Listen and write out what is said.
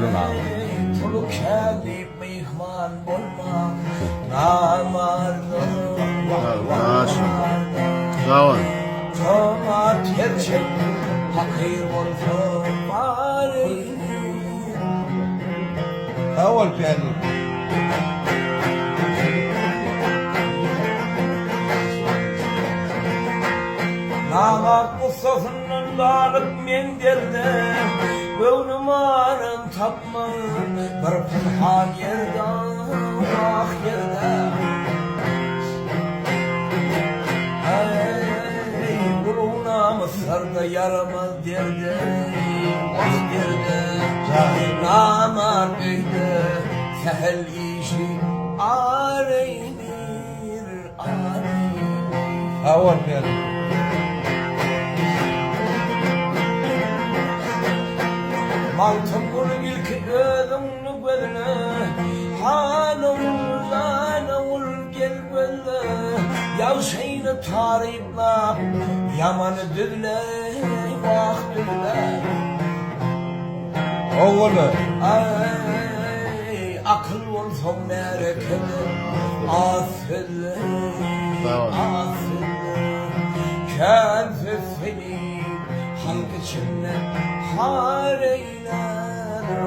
Öyle abi. Çoluk gelip mihman bulmak namardım. Sağ ol. Cömert gerçek hakir olsun bari. أول بيانو Namak Mustafa'nın varlık mendelde Gönlüm arın tapmayın Bir pınha yerde Ah yerde Ey Buluna Mısır'da yaramaz derde Ah derde Namar köyde Sehel işi Areynir Areynir أول بيانو Mantım bunu ilk ödümlü gözüne Hanım zanavul gel gözüne Yavşayını tarihla Yamanı düdle Vah düdle أول Ay akıl olsun merekede Afille Sağ ol. Afille Kelfe seni Halk içinde har eyler